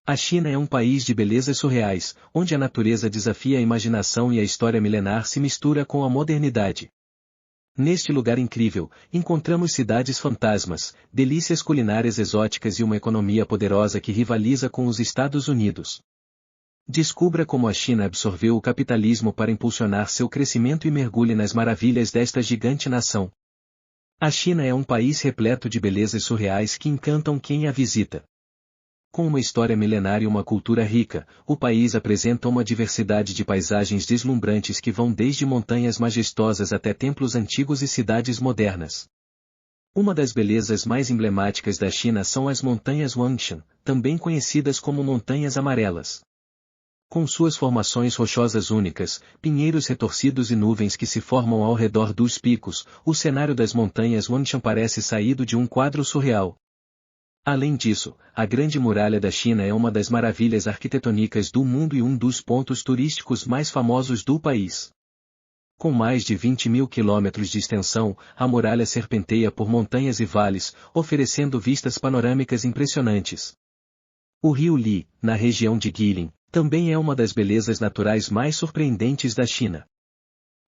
A China é um país de belezas surreais, onde a natureza desafia a imaginação e a história milenar se mistura com a modernidade. Neste lugar incrível, encontramos cidades fantasmas, delícias culinárias exóticas e uma economia poderosa que rivaliza com os Estados Unidos. Descubra como a China absorveu o capitalismo para impulsionar seu crescimento e mergulhe nas maravilhas desta gigante nação. A China é um país repleto de belezas surreais que encantam quem a visita. Com uma história milenar e uma cultura rica, o país apresenta uma diversidade de paisagens deslumbrantes que vão desde montanhas majestosas até templos antigos e cidades modernas. Uma das belezas mais emblemáticas da China são as montanhas Huangshan, também conhecidas como Montanhas Amarelas. Com suas formações rochosas únicas, pinheiros retorcidos e nuvens que se formam ao redor dos picos, o cenário das montanhas Huangshan parece saído de um quadro surreal. Além disso, a Grande Muralha da China é uma das maravilhas arquitetônicas do mundo e um dos pontos turísticos mais famosos do país. Com mais de 20 mil quilômetros de extensão, a muralha serpenteia por montanhas e vales, oferecendo vistas panorâmicas impressionantes. O rio Li, na região de Guilin, também é uma das belezas naturais mais surpreendentes da China.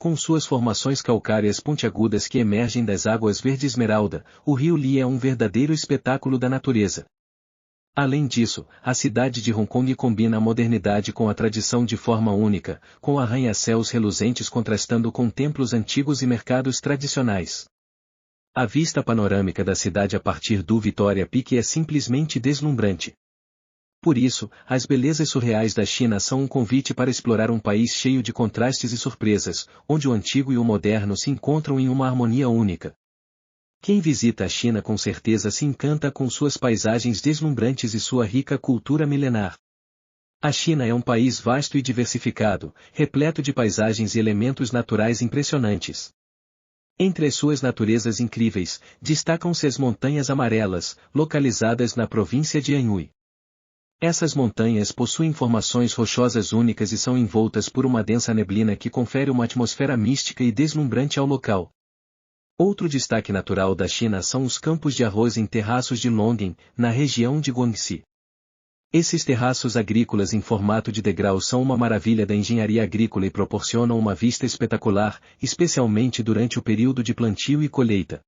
Com suas formações calcárias pontiagudas que emergem das águas verde-esmeralda, o rio Li é um verdadeiro espetáculo da natureza. Além disso, a cidade de Hong Kong combina a modernidade com a tradição de forma única, com arranha-céus reluzentes contrastando com templos antigos e mercados tradicionais. A vista panorâmica da cidade a partir do Victoria Peak é simplesmente deslumbrante. Por isso, as belezas surreais da China são um convite para explorar um país cheio de contrastes e surpresas, onde o antigo e o moderno se encontram em uma harmonia única. Quem visita a China com certeza se encanta com suas paisagens deslumbrantes e sua rica cultura milenar. A China é um país vasto e diversificado, repleto de paisagens e elementos naturais impressionantes. Entre as suas naturezas incríveis, destacam-se as Montanhas Amarelas, localizadas na província de Anhui. Essas montanhas possuem formações rochosas únicas e são envoltas por uma densa neblina que confere uma atmosfera mística e deslumbrante ao local. Outro destaque natural da China são os campos de arroz em terraços de Longying, na região de Guangxi. Esses terraços agrícolas em formato de degrau são uma maravilha da engenharia agrícola e proporcionam uma vista espetacular, especialmente durante o período de plantio e colheita.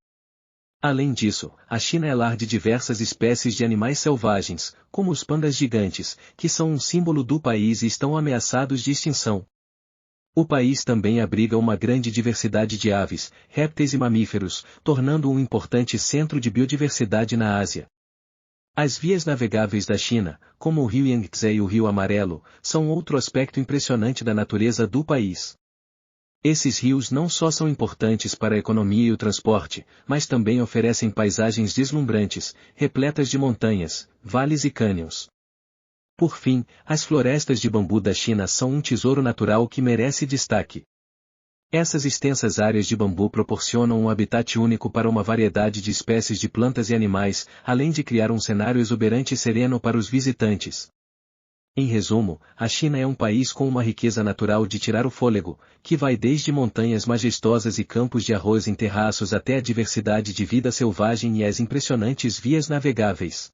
Além disso, a China é lar de diversas espécies de animais selvagens, como os pandas gigantes, que são um símbolo do país e estão ameaçados de extinção. O país também abriga uma grande diversidade de aves, répteis e mamíferos, tornando-o um importante centro de biodiversidade na Ásia. As vias navegáveis da China, como o rio Yangtze e o rio Amarelo, são outro aspecto impressionante da natureza do país. Esses rios não só são importantes para a economia e o transporte, mas também oferecem paisagens deslumbrantes, repletas de montanhas, vales e cânions. Por fim, as florestas de bambu da China são um tesouro natural que merece destaque. Essas extensas áreas de bambu proporcionam um habitat único para uma variedade de espécies de plantas e animais, além de criar um cenário exuberante e sereno para os visitantes. Em resumo, a China é um país com uma riqueza natural de tirar o fôlego, que vai desde montanhas majestosas e campos de arroz em terraços até a diversidade de vida selvagem e as impressionantes vias navegáveis.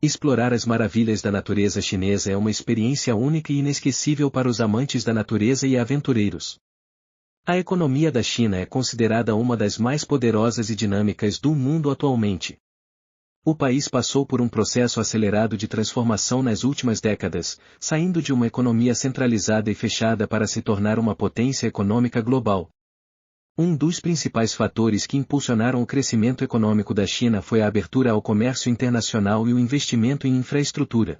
Explorar as maravilhas da natureza chinesa é uma experiência única e inesquecível para os amantes da natureza e aventureiros. A economia da China é considerada uma das mais poderosas e dinâmicas do mundo atualmente. O país passou por um processo acelerado de transformação nas últimas décadas, saindo de uma economia centralizada e fechada para se tornar uma potência econômica global. Um dos principais fatores que impulsionaram o crescimento econômico da China foi a abertura ao comércio internacional e o investimento em infraestrutura.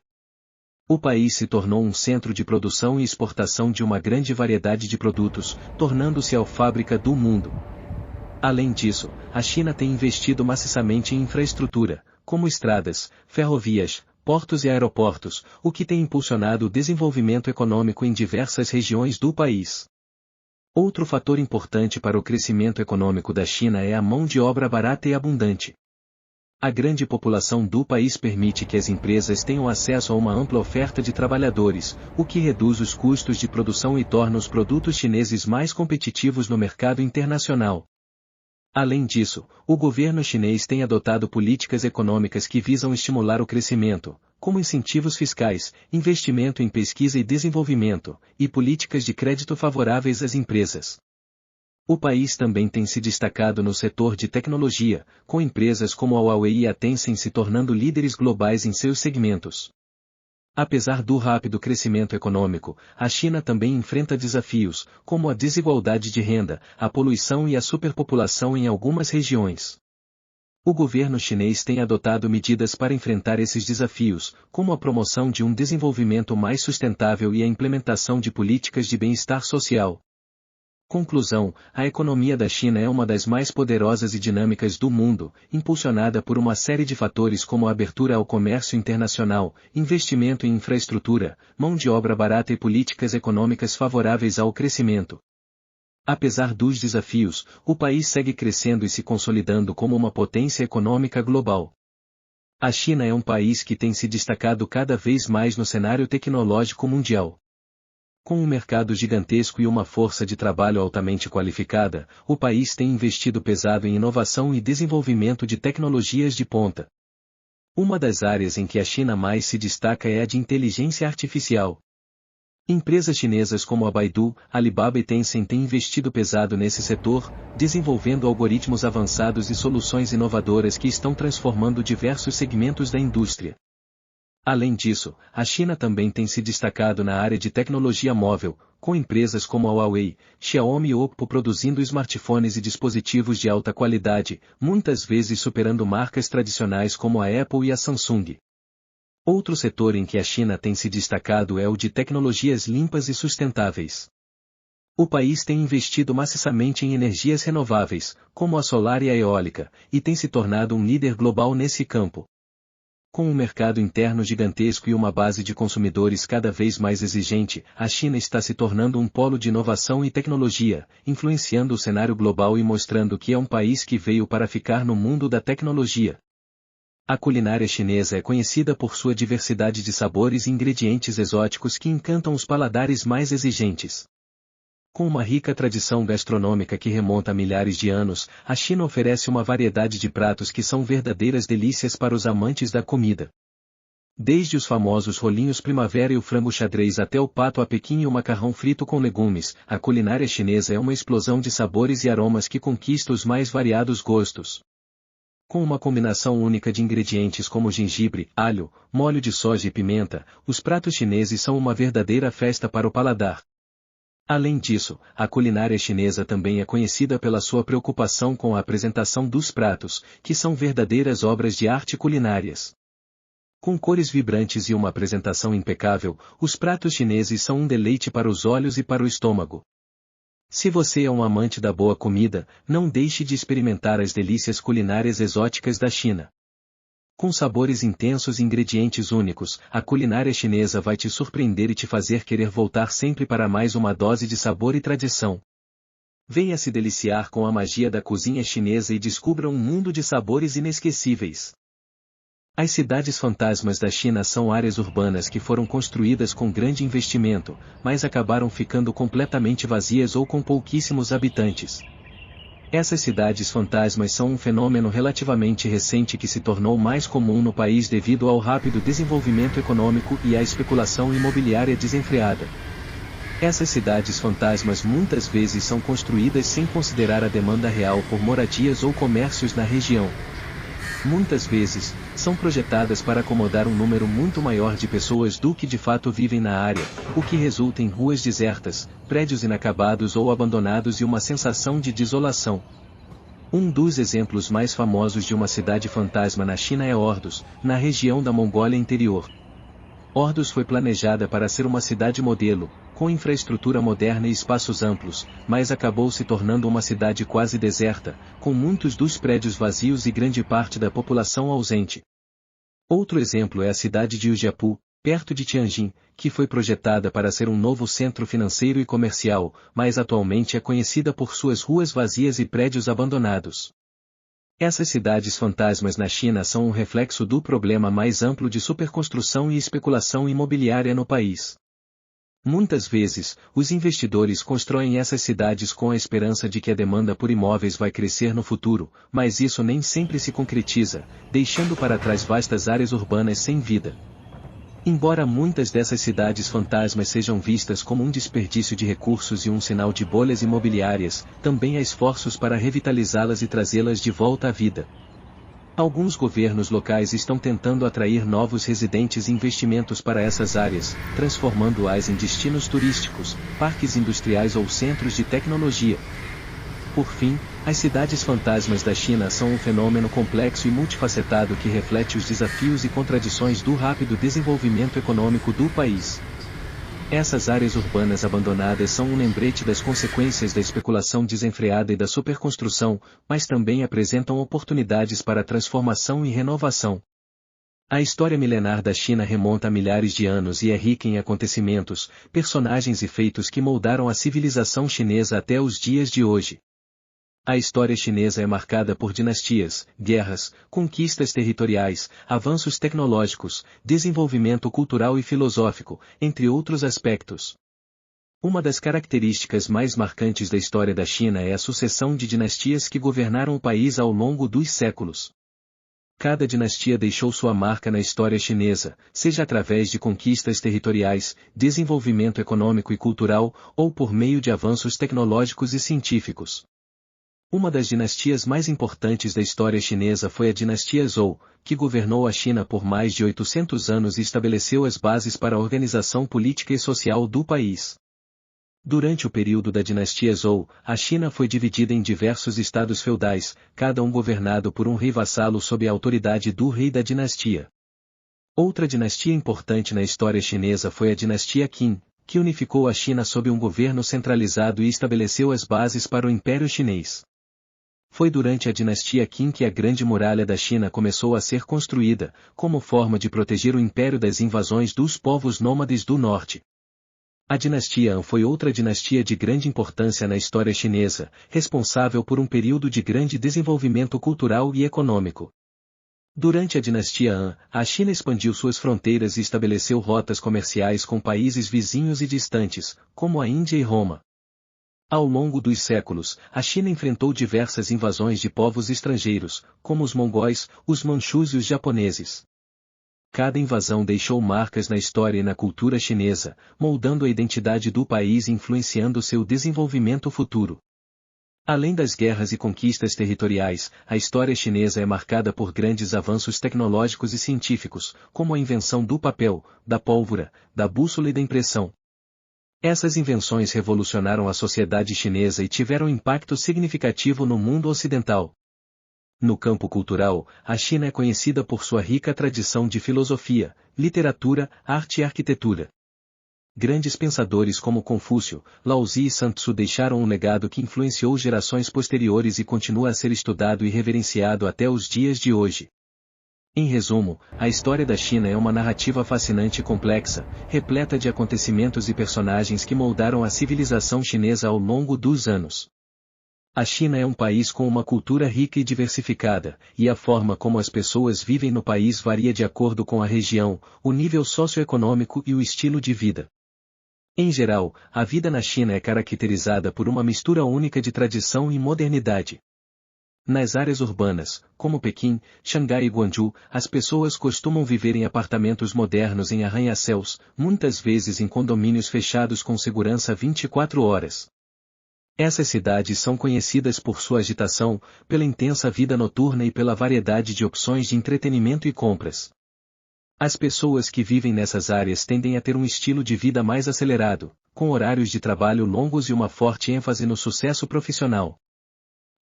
O país se tornou um centro de produção e exportação de uma grande variedade de produtos, tornando-se a fábrica do mundo. Além disso, a China tem investido maciçamente em infraestrutura, como estradas, ferrovias, portos e aeroportos, o que tem impulsionado o desenvolvimento econômico em diversas regiões do país. Outro fator importante para o crescimento econômico da China é a mão de obra barata e abundante. A grande população do país permite que as empresas tenham acesso a uma ampla oferta de trabalhadores, o que reduz os custos de produção e torna os produtos chineses mais competitivos no mercado internacional. Além disso, o governo chinês tem adotado políticas econômicas que visam estimular o crescimento, como incentivos fiscais, investimento em pesquisa e desenvolvimento, e políticas de crédito favoráveis às empresas. O país também tem se destacado no setor de tecnologia, com empresas como a Huawei e a Tencent se tornando líderes globais em seus segmentos. Apesar do rápido crescimento econômico, a China também enfrenta desafios, como a desigualdade de renda, a poluição e a superpopulação em algumas regiões. O governo chinês tem adotado medidas para enfrentar esses desafios, como a promoção de um desenvolvimento mais sustentável e a implementação de políticas de bem-estar social. Conclusão: a economia da China é uma das mais poderosas e dinâmicas do mundo, impulsionada por uma série de fatores como a abertura ao comércio internacional, investimento em infraestrutura, mão de obra barata e políticas econômicas favoráveis ao crescimento. Apesar dos desafios, o país segue crescendo e se consolidando como uma potência econômica global. A China é um país que tem se destacado cada vez mais no cenário tecnológico mundial. Com um mercado gigantesco e uma força de trabalho altamente qualificada, o país tem investido pesado em inovação e desenvolvimento de tecnologias de ponta. Uma das áreas em que a China mais se destaca é a de inteligência artificial. Empresas chinesas como a Baidu, Alibaba e Tencent têm investido pesado nesse setor, desenvolvendo algoritmos avançados e soluções inovadoras que estão transformando diversos segmentos da indústria. Além disso, a China também tem se destacado na área de tecnologia móvel, com empresas como a Huawei, Xiaomi e Oppo produzindo smartphones e dispositivos de alta qualidade, muitas vezes superando marcas tradicionais como a Apple e a Samsung. Outro setor em que a China tem se destacado é o de tecnologias limpas e sustentáveis. O país tem investido maciçamente em energias renováveis, como a solar e a eólica, e tem se tornado um líder global nesse campo. Com um mercado interno gigantesco e uma base de consumidores cada vez mais exigente, a China está se tornando um polo de inovação e tecnologia, influenciando o cenário global e mostrando que é um país que veio para ficar no mundo da tecnologia. A culinária chinesa é conhecida por sua diversidade de sabores e ingredientes exóticos que encantam os paladares mais exigentes. Com uma rica tradição gastronômica que remonta a milhares de anos, a China oferece uma variedade de pratos que são verdadeiras delícias para os amantes da comida. Desde os famosos rolinhos primavera e o frango xadrez até o pato a Pequim e o macarrão frito com legumes, a culinária chinesa é uma explosão de sabores e aromas que conquista os mais variados gostos. Com uma combinação única de ingredientes como gengibre, alho, molho de soja e pimenta, os pratos chineses são uma verdadeira festa para o paladar. Além disso, a culinária chinesa também é conhecida pela sua preocupação com a apresentação dos pratos, que são verdadeiras obras de arte culinárias. Com cores vibrantes e uma apresentação impecável, os pratos chineses são um deleite para os olhos e para o estômago. Se você é um amante da boa comida, não deixe de experimentar as delícias culinárias exóticas da China. Com sabores intensos e ingredientes únicos, a culinária chinesa vai te surpreender e te fazer querer voltar sempre para mais uma dose de sabor e tradição. Venha se deliciar com a magia da cozinha chinesa e descubra um mundo de sabores inesquecíveis. As cidades fantasmas da China são áreas urbanas que foram construídas com grande investimento, mas acabaram ficando completamente vazias ou com pouquíssimos habitantes. Essas cidades fantasmas são um fenômeno relativamente recente que se tornou mais comum no país devido ao rápido desenvolvimento econômico e à especulação imobiliária desenfreada. Essas cidades fantasmas muitas vezes são construídas sem considerar a demanda real por moradias ou comércios na região. Muitas vezes, são projetadas para acomodar um número muito maior de pessoas do que de fato vivem na área, o que resulta em ruas desertas, prédios inacabados ou abandonados e uma sensação de desolação. Um dos exemplos mais famosos de uma cidade fantasma na China é Ordos, na região da Mongólia Interior. Ordos foi planejada para ser uma cidade modelo, com infraestrutura moderna e espaços amplos, mas acabou se tornando uma cidade quase deserta, com muitos dos prédios vazios e grande parte da população ausente. Outro exemplo é a cidade de Ujiapu, perto de Tianjin, que foi projetada para ser um novo centro financeiro e comercial, mas atualmente é conhecida por suas ruas vazias e prédios abandonados. Essas cidades fantasmas na China são um reflexo do problema mais amplo de superconstrução e especulação imobiliária no país. Muitas vezes, os investidores constroem essas cidades com a esperança de que a demanda por imóveis vai crescer no futuro, mas isso nem sempre se concretiza, deixando para trás vastas áreas urbanas sem vida. Embora muitas dessas cidades fantasmas sejam vistas como um desperdício de recursos e um sinal de bolhas imobiliárias, também há esforços para revitalizá-las e trazê-las de volta à vida. Alguns governos locais estão tentando atrair novos residentes e investimentos para essas áreas, transformando-as em destinos turísticos, parques industriais ou centros de tecnologia. Por fim, as cidades fantasmas da China são um fenômeno complexo e multifacetado que reflete os desafios e contradições do rápido desenvolvimento econômico do país. Essas áreas urbanas abandonadas são um lembrete das consequências da especulação desenfreada e da superconstrução, mas também apresentam oportunidades para transformação e renovação. A história milenar da China remonta a milhares de anos e é rica em acontecimentos, personagens e feitos que moldaram a civilização chinesa até os dias de hoje. A história chinesa é marcada por dinastias, guerras, conquistas territoriais, avanços tecnológicos, desenvolvimento cultural e filosófico, entre outros aspectos. Uma das características mais marcantes da história da China é a sucessão de dinastias que governaram o país ao longo dos séculos. Cada dinastia deixou sua marca na história chinesa, seja através de conquistas territoriais, desenvolvimento econômico e cultural, ou por meio de avanços tecnológicos e científicos. Uma das dinastias mais importantes da história chinesa foi a dinastia Zhou, que governou a China por mais de 800 anos e estabeleceu as bases para a organização política e social do país. Durante o período da dinastia Zhou, a China foi dividida em diversos estados feudais, cada um governado por um rei vassalo sob a autoridade do rei da dinastia. Outra dinastia importante na história chinesa foi a dinastia Qin, que unificou a China sob um governo centralizado e estabeleceu as bases para o Império Chinês. Foi durante a dinastia Qin que a Grande Muralha da China começou a ser construída, como forma de proteger o império das invasões dos povos nômades do norte. A dinastia Han foi outra dinastia de grande importância na história chinesa, responsável por um período de grande desenvolvimento cultural e econômico. Durante a dinastia Han, a China expandiu suas fronteiras e estabeleceu rotas comerciais com países vizinhos e distantes, como a Índia e Roma. Ao longo dos séculos, a China enfrentou diversas invasões de povos estrangeiros, como os mongóis, os manchus e os japoneses. Cada invasão deixou marcas na história e na cultura chinesa, moldando a identidade do país e influenciando seu desenvolvimento futuro. Além das guerras e conquistas territoriais, a história chinesa é marcada por grandes avanços tecnológicos e científicos, como a invenção do papel, da pólvora, da bússola e da impressão. Essas invenções revolucionaram a sociedade chinesa e tiveram impacto significativo no mundo ocidental. No campo cultural, a China é conhecida por sua rica tradição de filosofia, literatura, arte e arquitetura. Grandes pensadores como Confúcio, Laozi e Sun Tzu deixaram um legado que influenciou gerações posteriores e continua a ser estudado e reverenciado até os dias de hoje. Em resumo, a história da China é uma narrativa fascinante e complexa, repleta de acontecimentos e personagens que moldaram a civilização chinesa ao longo dos anos. A China é um país com uma cultura rica e diversificada, e a forma como as pessoas vivem no país varia de acordo com a região, o nível socioeconômico e o estilo de vida. Em geral, a vida na China é caracterizada por uma mistura única de tradição e modernidade. Nas áreas urbanas, como Pequim, Xangai e Guangzhou, as pessoas costumam viver em apartamentos modernos em arranha-céus, muitas vezes em condomínios fechados com segurança 24 horas. Essas cidades são conhecidas por sua agitação, pela intensa vida noturna e pela variedade de opções de entretenimento e compras. As pessoas que vivem nessas áreas tendem a ter um estilo de vida mais acelerado, com horários de trabalho longos e uma forte ênfase no sucesso profissional.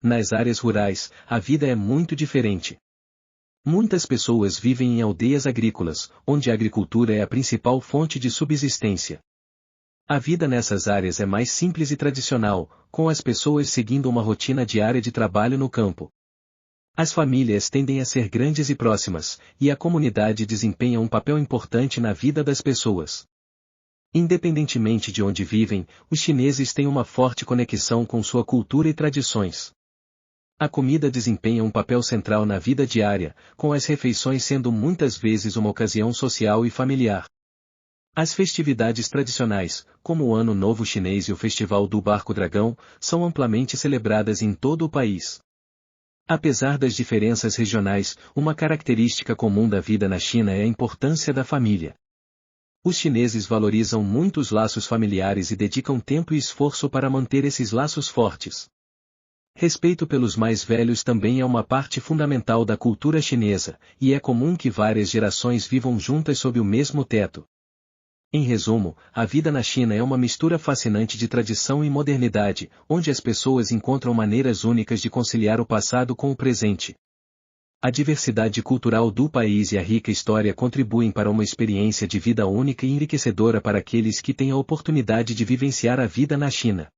Nas áreas rurais, a vida é muito diferente. Muitas pessoas vivem em aldeias agrícolas, onde a agricultura é a principal fonte de subsistência. A vida nessas áreas é mais simples e tradicional, com as pessoas seguindo uma rotina diária de trabalho no campo. As famílias tendem a ser grandes e próximas, e a comunidade desempenha um papel importante na vida das pessoas. Independentemente de onde vivem, os chineses têm uma forte conexão com sua cultura e tradições. A comida desempenha um papel central na vida diária, com as refeições sendo muitas vezes uma ocasião social e familiar. As festividades tradicionais, como o Ano Novo Chinês e o Festival do Barco Dragão, são amplamente celebradas em todo o país. Apesar das diferenças regionais, uma característica comum da vida na China é a importância da família. Os chineses valorizam muito os laços familiares e dedicam tempo e esforço para manter esses laços fortes. Respeito pelos mais velhos também é uma parte fundamental da cultura chinesa, e é comum que várias gerações vivam juntas sob o mesmo teto. Em resumo, a vida na China é uma mistura fascinante de tradição e modernidade, onde as pessoas encontram maneiras únicas de conciliar o passado com o presente. A diversidade cultural do país e a rica história contribuem para uma experiência de vida única e enriquecedora para aqueles que têm a oportunidade de vivenciar a vida na China.